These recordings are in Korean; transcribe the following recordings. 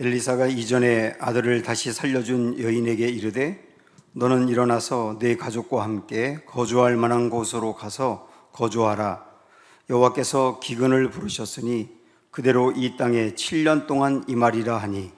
엘리사가 이전에 아들을 다시 살려준 여인에게 이르되 너는 일어나서 네 가족과 함께 거주할 만한 곳으로 가서 거주하라. 여호와께서 기근을 부르셨으니 그대로 이 땅에 7년 동안 임하리라 하니,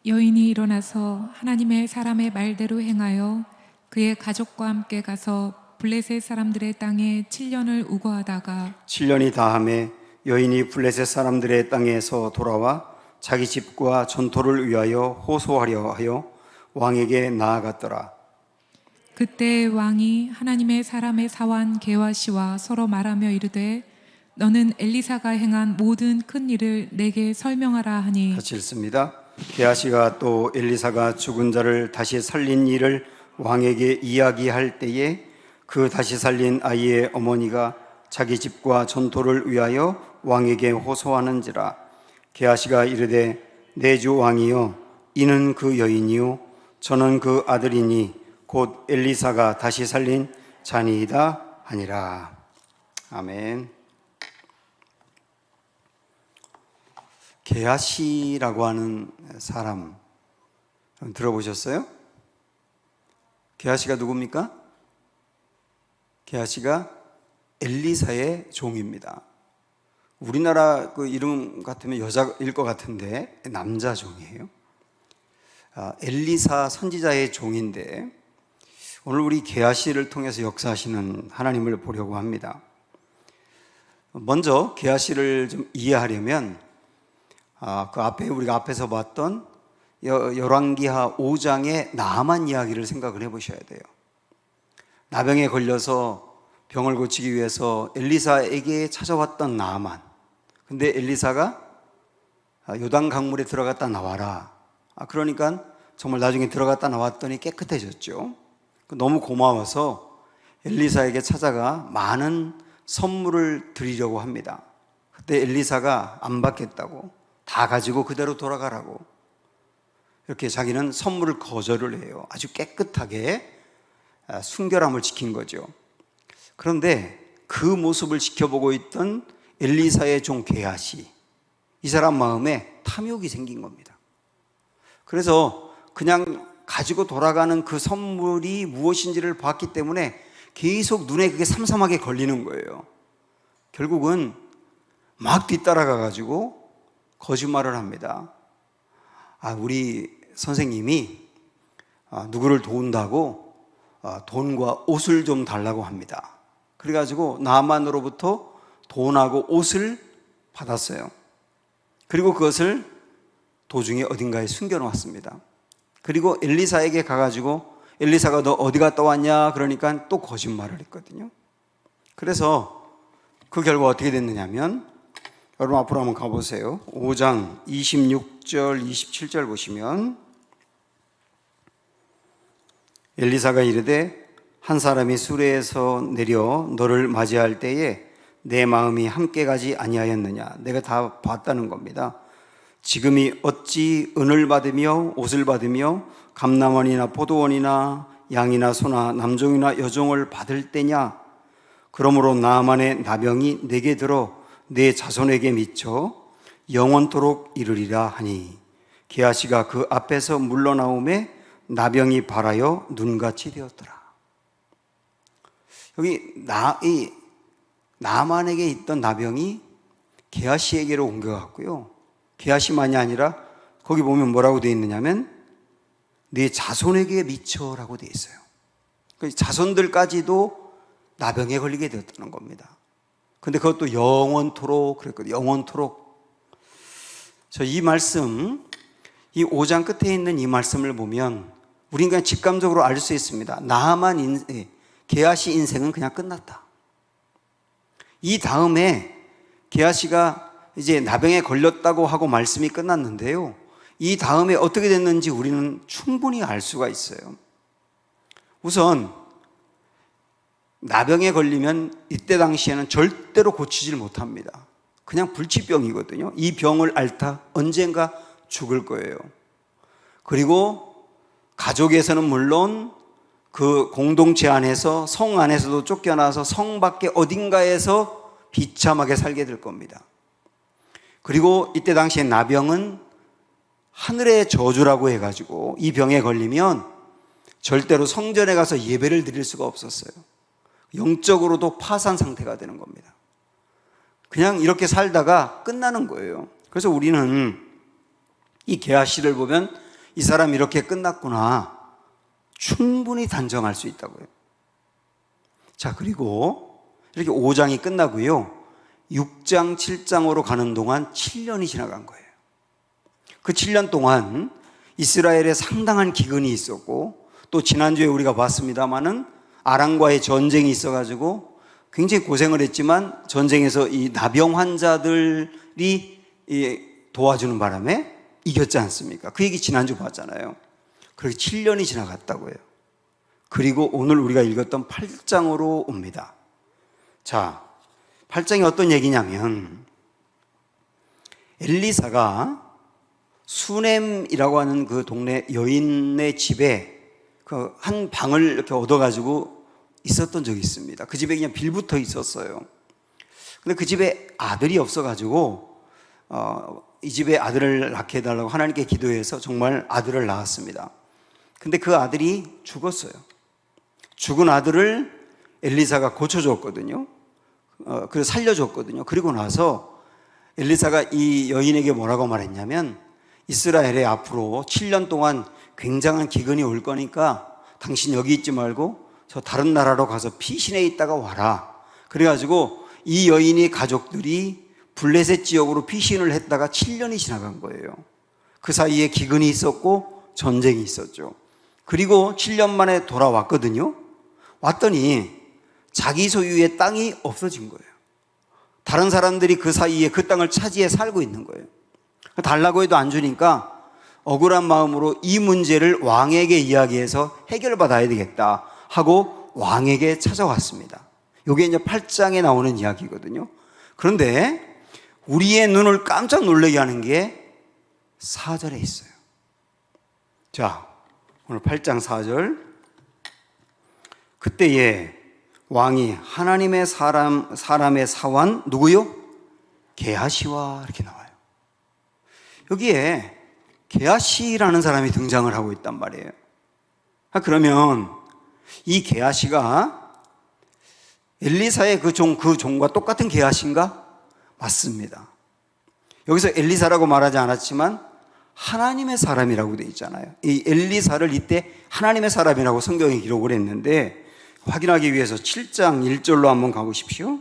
여인이 일어나서 하나님의 사람의 말대로 행하여 그의 가족과 함께 가서 블레셋 사람들의 땅에 7년을 우거하다가 7년이 다함에 여인이 블레셋 사람들의 땅에서 돌아와 자기 집과 전토를 위하여 호소하려 하여 왕에게 나아갔더라. 그때 왕이 하나님의 사람의 사환 게하시와 서로 말하며 이르되 너는 엘리사가 행한 모든 큰 일을 내게 설명하라 하니, 같이 읽습니다. 게하시가 또 엘리사가 죽은 자를 다시 살린 일을 왕에게 이야기할 때에 그 다시 살린 아이의 어머니가 자기 집과 전토를 위하여 왕에게 호소하는지라. 게하시가 이르되 내 주 왕이여, 이는 그 여인이요 저는 그 아들이니 곧 엘리사가 다시 살린 자니이다 하니라. 아멘. 게하시라고 하는 사람 들어보셨어요? 게하시가 누굽니까? 게하시가 엘리사의 종입니다. 우리나라 그 이름 같으면 여자일 것 같은데 남자 종이에요. 엘리사 선지자의 종인데 오늘 우리 게하시를 통해서 역사하시는 하나님을 보려고 합니다. 먼저 게하시를 좀 이해하려면 그 앞에 우리가 앞에서 봤던 열왕기하 5장의 나아만 이야기를 생각을 해보셔야 돼요. 나병에 걸려서 병을 고치기 위해서 엘리사에게 찾아왔던 나아만. 근데 엘리사가 요단 강물에 들어갔다 나와라. 그러니까 정말 나중에 들어갔다 나왔더니 깨끗해졌죠. 너무 고마워서 엘리사에게 찾아가 많은 선물을 드리려고 합니다. 그때 엘리사가 안 받겠다고, 다 가지고 그대로 돌아가라고 이렇게 자기는 선물을 거절을 해요. 아주 깨끗하게 순결함을 지킨 거죠. 그런데 그 모습을 지켜보고 있던 엘리사의 종 게하시, 이 사람 마음에 탐욕이 생긴 겁니다. 그래서 그냥 가지고 돌아가는 그 선물이 무엇인지를 봤기 때문에 계속 눈에 그게 삼삼하게 걸리는 거예요. 결국은 막 뒤따라가 가지고 거짓말을 합니다. 우리 선생님이 누구를 도운다고 돈과 옷을 좀 달라고 합니다. 그래가지고 나만으로부터 돈하고 옷을 받았어요. 그리고 그것을 도중에 어딘가에 숨겨놓았습니다. 그리고 엘리사에게 가가지고 엘리사가 너 어디 갔다 왔냐 그러니까 또 거짓말을 했거든요. 그래서 그 결과 어떻게 됐느냐면, 여러분 앞으로 한번 가보세요. 5장 26절 27절 보시면, 엘리사가 이르되 한 사람이 수레에서 내려 너를 맞이할 때에 내 마음이 함께 가지 아니하였느냐. 내가 다 봤다는 겁니다. 지금이 어찌 은을 받으며 옷을 받으며 감남원이나 포도원이나 양이나 소나 남종이나 여종을 받을 때냐. 그러므로 나만의 나병이 내게 들어 내 자손에게 미쳐 영원토록 이르리라 하니, 게하시가 그 앞에서 물러나오매 나병이 발하여 눈같이 되었더라. 여기 나만에게 있던 나병이 게하시에게로 옮겨갔고요. 게하시만이 아니라 거기 보면 뭐라고 되어 있느냐면 네 자손에게 미쳐라고 되어 있어요. 자손들까지도 나병에 걸리게 되었다는 겁니다. 근데 그것도 영원토록 그랬거든요. 영원토록. 이 말씀, 이 5장 끝에 있는 이 말씀을 보면 우리는 그냥 직감적으로 알 수 있습니다. 게하시 인생은 그냥 끝났다. 이 다음에 게하시가 이제 나병에 걸렸다고 하고 말씀이 끝났는데요. 이 다음에 어떻게 됐는지 우리는 충분히 알 수가 있어요. 우선 나병에 걸리면 이때 당시에는 절대로 고치질 못합니다. 그냥 불치병이거든요. 이 병을 앓다 언젠가 죽을 거예요. 그리고 가족에서는 물론 그 공동체 안에서, 성 안에서도 쫓겨나서 성 밖에 어딘가에서 비참하게 살게 될 겁니다. 그리고 이때 당시에 나병은 하늘의 저주라고 해가지고 이 병에 걸리면 절대로 성전에 가서 예배를 드릴 수가 없었어요. 영적으로도 파산 상태가 되는 겁니다. 그냥 이렇게 살다가 끝나는 거예요. 그래서 우리는 이 게하시를 보면 이 사람 이렇게 끝났구나 충분히 단정할 수 있다고요. 자, 그리고 이렇게 5장이 끝나고요. 6장, 7장으로 가는 동안 7년이 지나간 거예요. 그 7년 동안 이스라엘에 상당한 기근이 있었고, 또 지난주에 우리가 봤습니다마는 아람과의 전쟁이 있어가지고 굉장히 고생을 했지만 전쟁에서 이 나병 환자들이 도와주는 바람에 이겼지 않습니까? 그 얘기 지난주 봤잖아요. 그렇게 7년이 지나갔다고요. 그리고 오늘 우리가 읽었던 8장으로 옵니다. 자, 8장이 어떤 얘기냐면 엘리사가 수넴이라고 하는 그 동네 여인의 집에 그 한 방을 이렇게 얻어가지고 있었던 적이 있습니다. 그 집에 그냥 빌붙어 있었어요. 근데 그 집에 아들이 없어가지고 이 집에 아들을 낳게 해달라고 하나님께 기도해서 정말 아들을 낳았습니다. 근데 그 아들이 죽었어요. 죽은 아들을 엘리사가 고쳐줬거든요. 그래서 살려줬거든요. 그리고 나서 엘리사가 이 여인에게 뭐라고 말했냐면 이스라엘에 앞으로 7년 동안 굉장한 기근이 올 거니까 당신 여기 있지 말고 저 다른 나라로 가서 피신해 있다가 와라. 그래가지고 이 여인의 가족들이 블레셋 지역으로 피신을 했다가 7년이 지나간 거예요. 그 사이에 기근이 있었고 전쟁이 있었죠. 그리고 7년 만에 돌아왔거든요. 왔더니 자기 소유의 땅이 없어진 거예요. 다른 사람들이 그 사이에 그 땅을 차지해 살고 있는 거예요. 달라고 해도 안 주니까 억울한 마음으로 이 문제를 왕에게 이야기해서 해결받아야 되겠다 하고 왕에게 찾아왔습니다. 이게 이제 8장에 나오는 이야기거든요. 그런데 우리의 눈을 깜짝 놀라게 하는 게 4절에 있어요. 자, 오늘 8장 4절. 그때에 왕이 하나님의 사람의 사환 누구요? 게하시와 이렇게 나와요. 여기에 게하시라는 사람이 등장을 하고 있단 말이에요. 그러면 이 게하시가 엘리사의 그 종과 똑같은 게하시인가? 맞습니다. 여기서 엘리사라고 말하지 않았지만 하나님의 사람이라고 되어 있잖아요. 이 엘리사를 이때 하나님의 사람이라고 성경에 기록을 했는데 확인하기 위해서 7장 1절로 한번 가보십시오.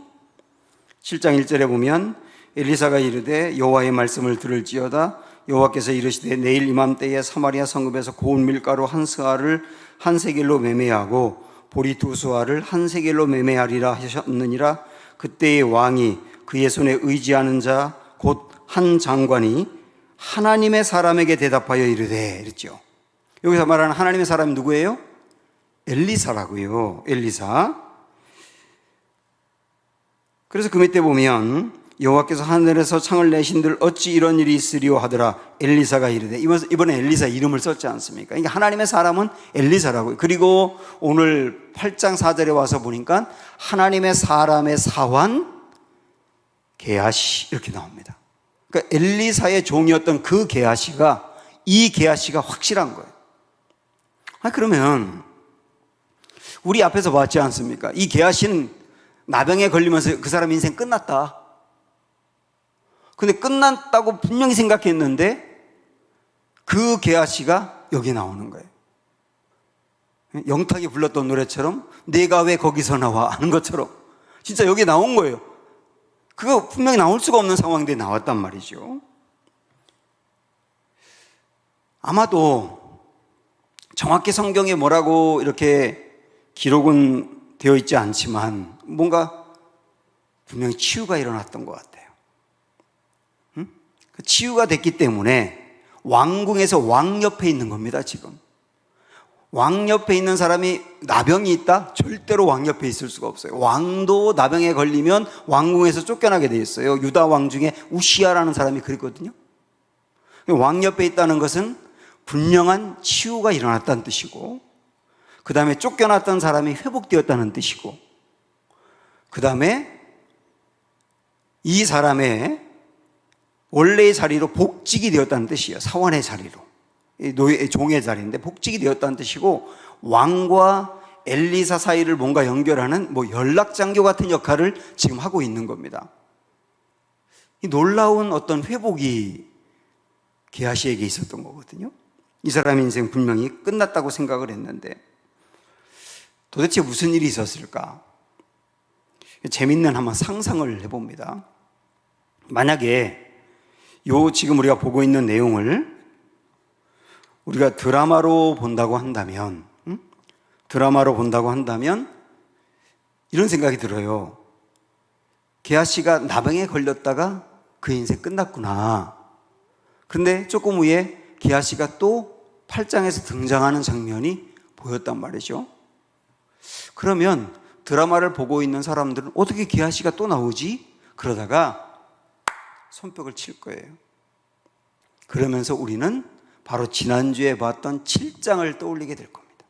7장 1절에 보면 엘리사가 이르되 여호와의 말씀을 들을지어다 여호와께서 이르시되 내일 이맘때에 사마리아 성읍에서 고운 밀가루 한 스아를 한 세겔로 매매하고 보리 두 수아를 한 세겔로 매매하리라 하셨느니라. 그때의 왕이 그의 손에 의지하는 자 곧 한 장관이 하나님의 사람에게 대답하여 이르되 이랬죠. 여기서 말하는 하나님의 사람이 누구예요? 엘리사라고요. 엘리사. 그래서 그 밑에 보면 여호와께서 하늘에서 창을 내신들 어찌 이런 일이 있으리오 하더라. 엘리사가 이르되, 이번에 엘리사 이름을 썼지 않습니까? 그러니까 하나님의 사람은 엘리사라고요. 그리고 오늘 8장 4절에 와서 보니까 하나님의 사람의 사환 게하시 이렇게 나옵니다. 그러니까 엘리사의 종이었던 그 게하시가 이 게하시가 확실한 거예요. 그러면 우리 앞에서 봤지 않습니까? 이 게하시는 나병에 걸리면서 그 사람 인생 끝났다. 근데 끝났다고 분명히 생각했는데 그 게하시가 여기 나오는 거예요. 영탁이 불렀던 노래처럼 내가 왜 거기서 나와 하는 것처럼 진짜 여기 나온 거예요. 그거 분명히 나올 수가 없는 상황인데 나왔단 말이죠. 아마도 정확히 성경에 뭐라고 이렇게 기록은 되어 있지 않지만 뭔가 분명히 치유가 일어났던 것 같아요. 치유가 됐기 때문에 왕궁에서 왕 옆에 있는 겁니다. 지금 왕 옆에 있는 사람이 나병이 있다? 절대로 왕 옆에 있을 수가 없어요. 왕도 나병에 걸리면 왕궁에서 쫓겨나게 돼 있어요. 유다 왕 중에 우시아라는 사람이 그랬거든요. 왕 옆에 있다는 것은 분명한 치유가 일어났다는 뜻이고, 그 다음에 쫓겨났던 사람이 회복되었다는 뜻이고, 그 다음에 이 사람의 원래의 자리로 복직이 되었다는 뜻이에요. 사원의 자리로. 종의 자리인데 복직이 되었다는 뜻이고, 왕과 엘리사 사이를 뭔가 연결하는 연락장교 같은 역할을 지금 하고 있는 겁니다. 이 놀라운 어떤 회복이 게하시에게 있었던 거거든요. 이 사람의 인생 분명히 끝났다고 생각을 했는데 도대체 무슨 일이 있었을까? 재밌는 한번 상상을 해봅니다. 만약에 지금 우리가 보고 있는 내용을 우리가 드라마로 본다고 한다면 이런 생각이 들어요. 게하시가 나병에 걸렸다가 그 인생 끝났구나. 그런데 조금 후에 게하시가 또 8장에서 등장하는 장면이 보였단 말이죠. 그러면 드라마를 보고 있는 사람들은 어떻게 게하시가 또 나오지? 그러다가 손뼉을 칠 거예요. 그러면서 우리는 바로 지난주에 봤던 7장을 떠올리게 될 겁니다.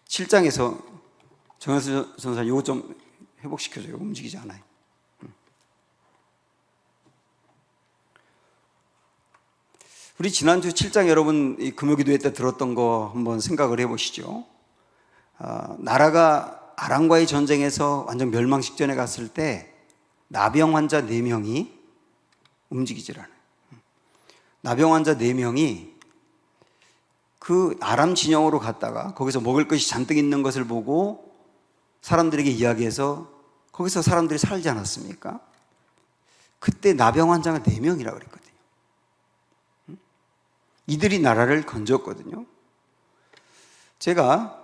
7장에서 정현수 전사님 이거 좀 회복시켜줘요. 움직이지 않아요. 우리 지난주 7장 여러분 금요기도회 때 들었던 거 한번 생각을 해보시죠. 나라가 아람과의 전쟁에서 완전 멸망 직전에 갔을 때 나병 환자 4명이 움직이질 않아요. 나병 환자 4명이 그 아람 진영으로 갔다가 거기서 먹을 것이 잔뜩 있는 것을 보고 사람들에게 이야기해서 거기서 사람들이 살지 않았습니까? 그때 나병 환자가 4명이라고 그랬거든요. 이들이 나라를 건졌거든요. 제가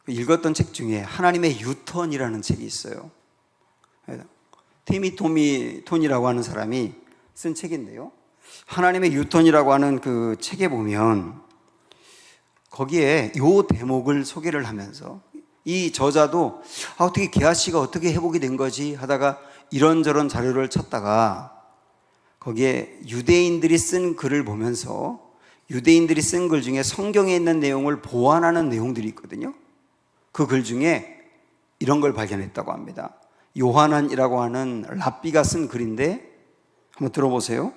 읽었던 책 중에 하나님의 유턴이라는 책이 있어요. 테미 톤이라고 하는 사람이 쓴 책인데요. 하나님의 유턴이라고 하는 그 책에 보면 거기에 요 대목을 소개를 하면서 이 저자도 어떻게 게하시가 어떻게 회복이 된 거지 하다가 이런저런 자료를 찾다가 거기에 유대인들이 쓴 글을 보면서 유대인들이 쓴 글 중에 성경에 있는 내용을 보완하는 내용들이 있거든요. 그 글 중에 이런 걸 발견했다고 합니다. 요하난이라고 하는 랍비가 쓴 글인데 한번 들어보세요.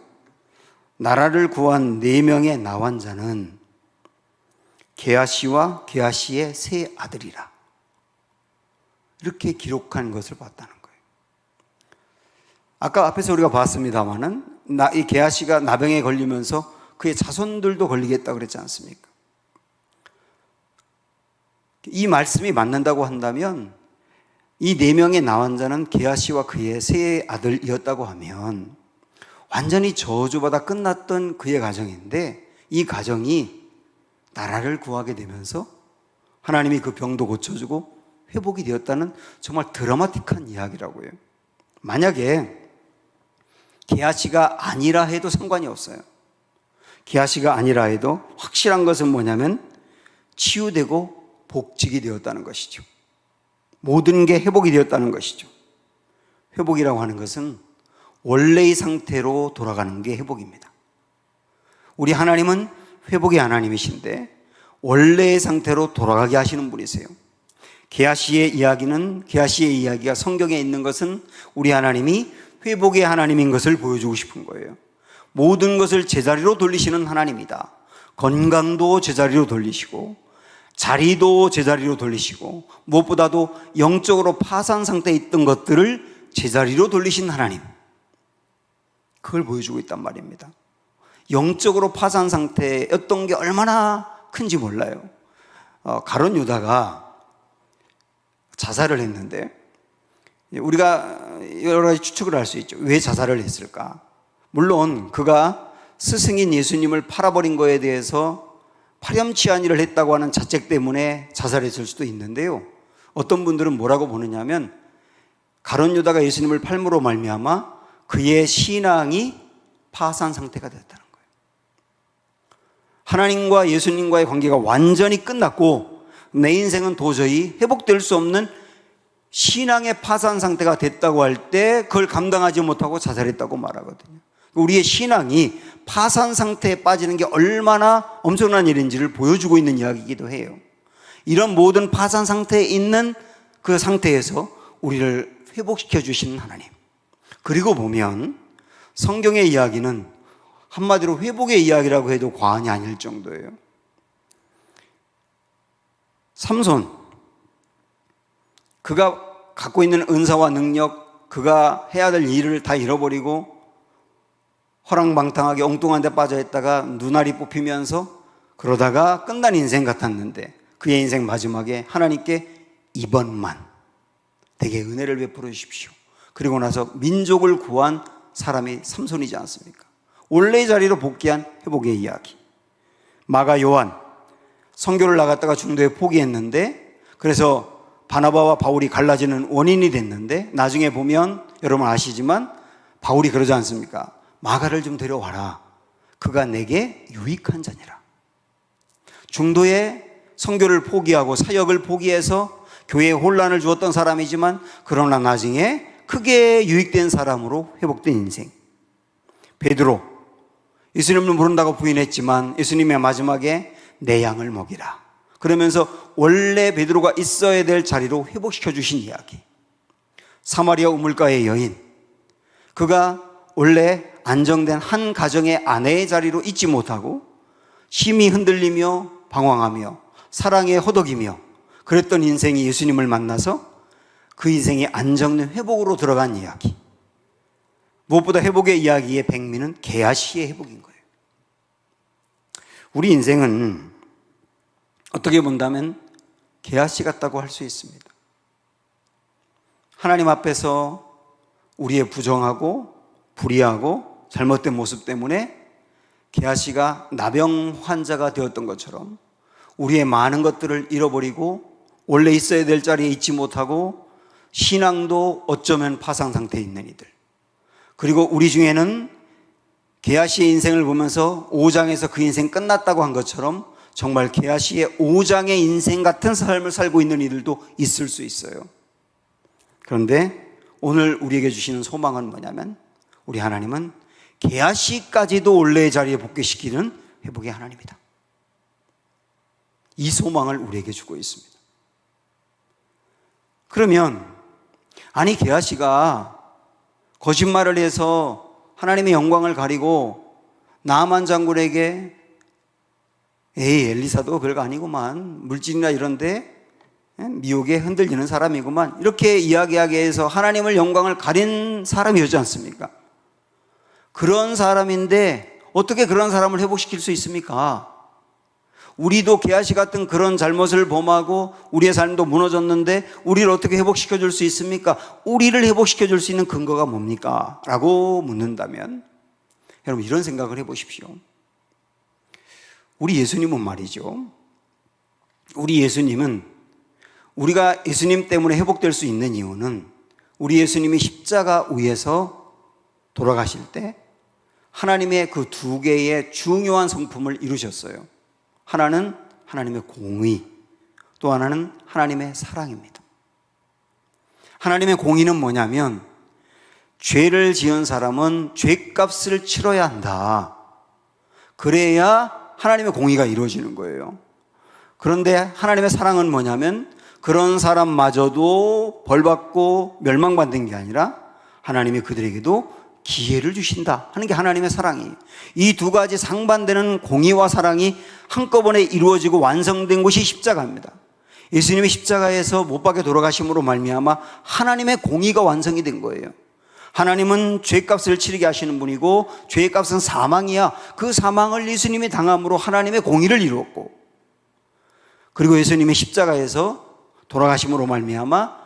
나라를 구한 4명의 나환자는 게하시와 게하시의 3 아들이라. 이렇게 기록한 것을 봤다는 거예요. 아까 앞에서 우리가 봤습니다마는 이 게하시가 나병에 걸리면서 그의 자손들도 걸리겠다고 그랬지 않습니까? 이 말씀이 맞는다고 한다면 이 4명의 나환자는 게하시와 그의 3 아들이었다고 하면 완전히 저주받아 끝났던 그의 가정인데 이 가정이 나라를 구하게 되면서 하나님이 그 병도 고쳐주고 회복이 되었다는 정말 드라마틱한 이야기라고요. 만약에 게하시가 아니라 해도 상관이 없어요. 게하시가 아니라 해도 확실한 것은 뭐냐면 치유되고 복직이 되었다는 것이죠. 모든 게 회복이 되었다는 것이죠. 회복이라고 하는 것은 원래의 상태로 돌아가는 게 회복입니다. 우리 하나님은 회복의 하나님이신데 원래의 상태로 돌아가게 하시는 분이세요. 게하시의 이야기가 성경에 있는 것은 우리 하나님이 회복의 하나님인 것을 보여주고 싶은 거예요. 모든 것을 제자리로 돌리시는 하나님이다. 건강도 제자리로 돌리시고 자리도 제자리로 돌리시고 무엇보다도 영적으로 파산 상태에 있던 것들을 제자리로 돌리신 하나님, 그걸 보여주고 있단 말입니다. 영적으로 파산 상태였던 게 얼마나 큰지 몰라요. 가룟 유다가 자살을 했는데 우리가 여러 가지 추측을 할 수 있죠. 왜 자살을 했을까? 물론 그가 스승인 예수님을 팔아버린 거에 대해서 파렴치한 일을 했다고 하는 자책 때문에 자살했을 수도 있는데요. 어떤 분들은 뭐라고 보느냐면 가룟 유다가 예수님을 팔므로 말미암아 그의 신앙이 파산 상태가 되었다는 거예요. 하나님과 예수님과의 관계가 완전히 끝났고 내 인생은 도저히 회복될 수 없는 신앙의 파산 상태가 됐다고 할 때 그걸 감당하지 못하고 자살했다고 말하거든요. 우리의 신앙이 파산 상태에 빠지는 게 얼마나 엄청난 일인지를 보여주고 있는 이야기이기도 해요. 이런 모든 파산 상태에 있는 그 상태에서 우리를 회복시켜 주시는 하나님, 그리고 보면 성경의 이야기는 한마디로 회복의 이야기라고 해도 과언이 아닐 정도예요. 삼손, 그가 갖고 있는 은사와 능력, 그가 해야 될 일을 다 잃어버리고 허랑방탕하게 엉뚱한 데 빠져 있다가 눈알이 뽑히면서 그러다가 끝난 인생 같았는데 그의 인생 마지막에 하나님께 이번만 내게 은혜를 베풀어 주십시오. 그리고 나서 민족을 구한 사람이 삼손이지 않습니까? 원래의 자리로 복귀한 회복의 이야기. 마가 요한, 선교를 나갔다가 중도에 포기했는데 그래서 바나바와 바울이 갈라지는 원인이 됐는데 나중에 보면 여러분 아시지만 바울이 그러지 않습니까? 마가를 좀 데려와라. 그가 내게 유익한 자니라. 중도에 선교를 포기하고 사역을 포기해서 교회에 혼란을 주었던 사람이지만 그러나 나중에 크게 유익된 사람으로 회복된 인생. 베드로, 예수님을 모른다고 부인했지만 예수님의 마지막에 내 양을 먹이라. 그러면서 원래 베드로가 있어야 될 자리로 회복시켜 주신 이야기. 사마리아 우물가의 여인, 그가 원래 안정된 한 가정의 아내의 자리로 있지 못하고 심히 흔들리며 방황하며 사랑에 허덕이며 그랬던 인생이 예수님을 만나서 그 인생이 안정된 회복으로 들어간 이야기. 무엇보다 회복의 이야기의 백미는 게하시의 회복인 거예요. 우리 인생은 어떻게 본다면 게하시 같다고 할 수 있습니다. 하나님 앞에서 우리의 부정하고 불의하고 잘못된 모습 때문에 게하시가 나병 환자가 되었던 것처럼 우리의 많은 것들을 잃어버리고 원래 있어야 될 자리에 있지 못하고 신앙도 어쩌면 파상 상태에 있는 이들, 그리고 우리 중에는 게하시의 인생을 보면서 5장에서 그 인생 끝났다고 한 것처럼 정말 게하시의 5장의 인생 같은 삶을 살고 있는 이들도 있을 수 있어요. 그런데 오늘 우리에게 주시는 소망은 뭐냐면 우리 하나님은 게하시까지도 원래의 자리에 복귀시키는 회복의 하나님이다. 이 소망을 우리에게 주고 있습니다. 그러면 아니 게하시가 거짓말을 해서 하나님의 영광을 가리고 나아만 장군에게 에이 엘리사도 별거 아니구만, 물질이나 이런데 미혹에 흔들리는 사람이구만, 이렇게 이야기하게 해서 하나님을 영광을 가린 사람이었지 않습니까? 그런 사람인데 어떻게 그런 사람을 회복시킬 수 있습니까? 우리도 게하시 같은 그런 잘못을 범하고 우리의 삶도 무너졌는데 우리를 어떻게 회복시켜 줄 수 있습니까? 우리를 회복시켜 줄 수 있는 근거가 뭡니까? 라고 묻는다면 여러분 이런 생각을 해보십시오. 우리 예수님은 말이죠, 우리 예수님은 우리가 예수님 때문에 회복될 수 있는 이유는 우리 예수님이 십자가 위에서 돌아가실 때 하나님의 그 두 개의 중요한 성품을 이루셨어요. 하나는 하나님의 공의, 또 하나는 하나님의 사랑입니다. 하나님의 공의는 뭐냐면 죄를 지은 사람은 죄값을 치러야 한다. 그래야 하나님의 공의가 이루어지는 거예요. 그런데 하나님의 사랑은 뭐냐면 그런 사람마저도 벌받고 멸망받는 게 아니라 하나님이 그들에게도 기회를 주신다 하는 게 하나님의 사랑이에요. 이 두 가지 상반되는 공의와 사랑이 한꺼번에 이루어지고 완성된 것이 십자가입니다. 예수님이 십자가에서 못 박혀 돌아가심으로 말미암아 하나님의 공의가 완성이 된 거예요. 하나님은 죄값을 치르게 하시는 분이고 죄값은 사망이야. 그 사망을 예수님이 당함으로 하나님의 공의를 이루었고, 그리고 예수님이 십자가에서 돌아가심으로 말미암아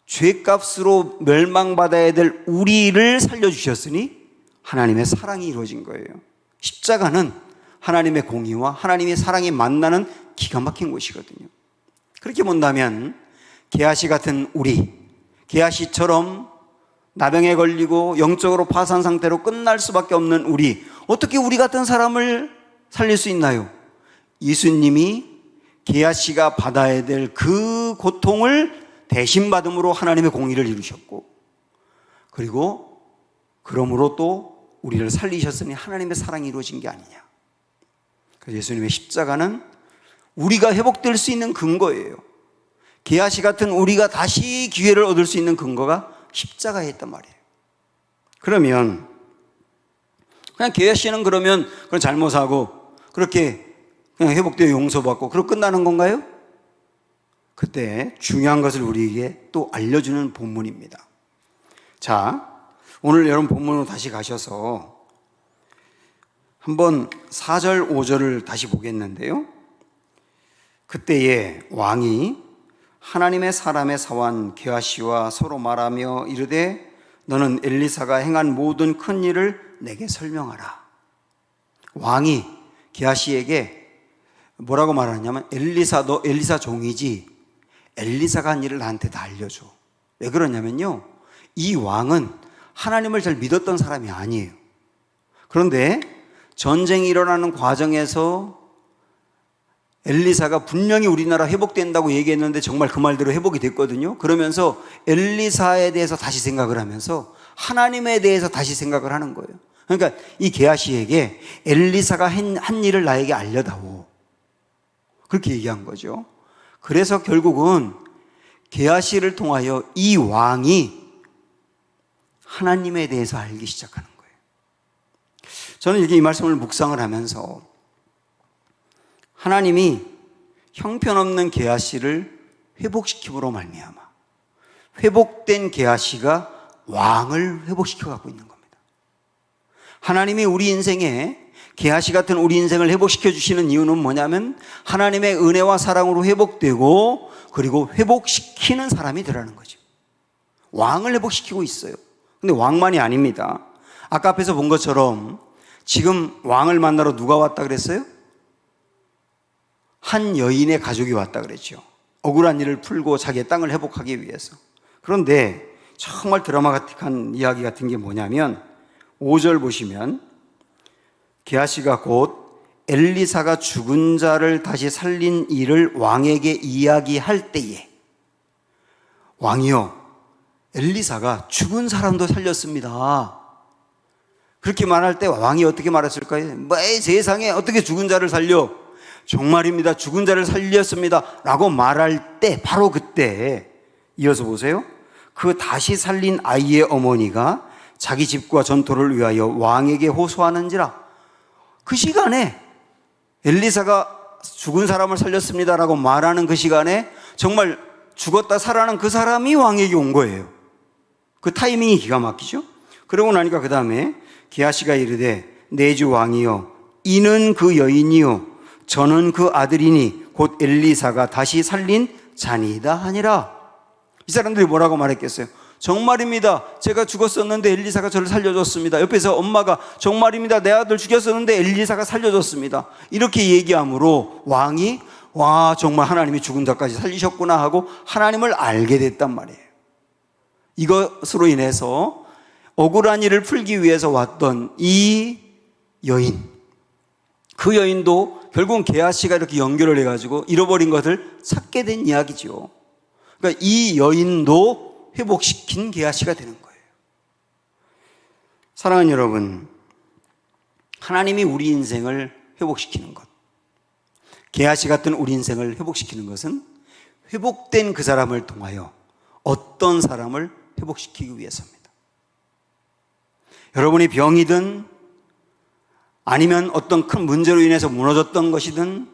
죄값으로 멸망받아야 될 우리를 살려주셨으니 하나님의 사랑이 이루어진 거예요. 십자가는 하나님의 공의와 하나님의 사랑이 만나는 기가 막힌 곳이거든요. 그렇게 본다면 게하시 같은 우리, 게하시처럼 나병에 걸리고 영적으로 파산 상태로 끝날 수밖에 없는 우리, 어떻게 우리 같은 사람을 살릴 수 있나요? 예수님이 게하시가 받아야 될 그 고통을 대신 받음으로 하나님의 공의를 이루셨고, 그리고 그러므로 또 우리를 살리셨으니 하나님의 사랑이 이루어진 게 아니냐. 그래서 예수님의 십자가는 우리가 회복될 수 있는 근거예요. 게하시 같은 우리가 다시 기회를 얻을 수 있는 근거가 십자가에 있단 말이에요. 그러면 그냥 게하시는 그러면 그런 잘못하고 그렇게 그냥 회복되어 용서받고 그러고 끝나는 건가요? 그때 중요한 것을 우리에게 또 알려주는 본문입니다. 자, 오늘 여러분 본문으로 다시 가셔서 한번 4절, 5절을 다시 보겠는데요. 그때에 왕이 하나님의 사람의 사환 게하시와 서로 말하며 이르되 너는 엘리사가 행한 모든 큰 일을 내게 설명하라. 왕이 게하시에게 뭐라고 말하냐면 엘리사, 너 엘리사 종이지? 엘리사가 한 일을 나한테 다 알려줘. 왜 그러냐면요, 이 왕은 하나님을 잘 믿었던 사람이 아니에요. 그런데 전쟁이 일어나는 과정에서 엘리사가 분명히 우리나라 회복된다고 얘기했는데 정말 그 말대로 회복이 됐거든요. 그러면서 엘리사에 대해서 다시 생각을 하면서 하나님에 대해서 다시 생각을 하는 거예요. 그러니까 이 게하시에게 엘리사가 한 일을 나에게 알려다오, 그렇게 얘기한 거죠. 그래서 결국은 게하시를 통하여 이 왕이 하나님에 대해서 알기 시작하는 거예요. 저는 이렇게 이 말씀을 묵상을 하면서 하나님이 형편없는 게하시를 회복시킴으로 말미암아 회복된 게하시가 왕을 회복시켜 갖고 있는 겁니다. 하나님이 우리 인생에 게하시 같은 우리 인생을 회복시켜 주시는 이유는 뭐냐면 하나님의 은혜와 사랑으로 회복되고 그리고 회복시키는 사람이 되라는 거죠. 왕을 회복시키고 있어요. 근데 왕만이 아닙니다. 아까 앞에서 본 것처럼 지금 왕을 만나러 누가 왔다 그랬어요? 한 여인의 가족이 왔다 그랬죠. 억울한 일을 풀고 자기의 땅을 회복하기 위해서. 그런데 정말 드라마틱한 이야기 같은 게 뭐냐면 5절 보시면 게하시가 곧 엘리사가 죽은 자를 다시 살린 일을 왕에게 이야기할 때에 왕이요, 엘리사가 죽은 사람도 살렸습니다. 그렇게 말할 때 왕이 어떻게 말했을까요? 뭐 세상에 어떻게 죽은 자를 살려? 정말입니다. 죽은 자를 살렸습니다. 라고 말할 때 바로 그때 이어서 보세요. 그 다시 살린 아이의 어머니가 자기 집과 전토를 위하여 왕에게 호소하는지라. 그 시간에 엘리사가 죽은 사람을 살렸습니다라고 말하는 그 시간에 정말 죽었다 살아난 그 사람이 왕에게 온 거예요. 그 타이밍이 기가 막히죠. 그러고 나니까 그 다음에 게하시가 이르되 내 주 왕이여 이는 그 여인이요 저는 그 아들이니 곧 엘리사가 다시 살린 자니이다 하니라. 이 사람들이 뭐라고 말했겠어요? 정말입니다. 제가 죽었었는데 엘리사가 저를 살려줬습니다. 옆에서 엄마가 정말입니다. 내 아들 죽였었는데 엘리사가 살려줬습니다. 이렇게 얘기함으로 왕이 와 정말 하나님이 죽은 자까지 살리셨구나 하고 하나님을 알게 됐단 말이에요. 이것으로 인해서 억울한 일을 풀기 위해서 왔던 이 여인, 그 여인도 결국은 게하시가 이렇게 연결을 해가지고 잃어버린 것을 찾게 된 이야기죠. 그러니까 이 여인도 회복시킨 게하시가 되는 거예요. 사랑하는 여러분, 하나님이 우리 인생을 회복시키는 것, 게하시 같은 우리 인생을 회복시키는 것은 회복된 그 사람을 통하여 어떤 사람을 회복시키기 위해서입니다. 여러분이 병이든 아니면 어떤 큰 문제로 인해서 무너졌던 것이든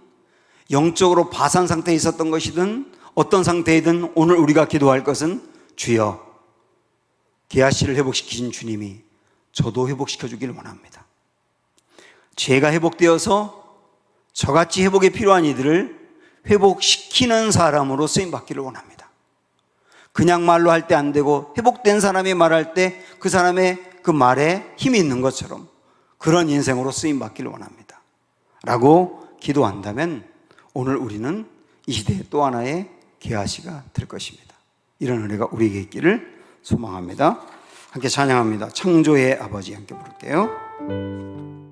영적으로 파산 상태에 있었던 것이든 어떤 상태이든 오늘 우리가 기도할 것은 주여 게하시를 회복시키신 주님이 저도 회복시켜 주기를 원합니다. 죄가 회복되어서 저같이 회복에 필요한 이들을 회복시키는 사람으로 쓰임받기를 원합니다. 그냥 말로 할 때 안 되고 회복된 사람이 말할 때 그 사람의 그 말에 힘이 있는 것처럼 그런 인생으로 쓰임받기를 원합니다. 라고 기도한다면 오늘 우리는 이 시대의 또 하나의 게하시가 될 것입니다. 이런 은혜가 우리에게 있기를 소망합니다. 함께 찬양합니다. 창조의 아버지 함께 부를게요.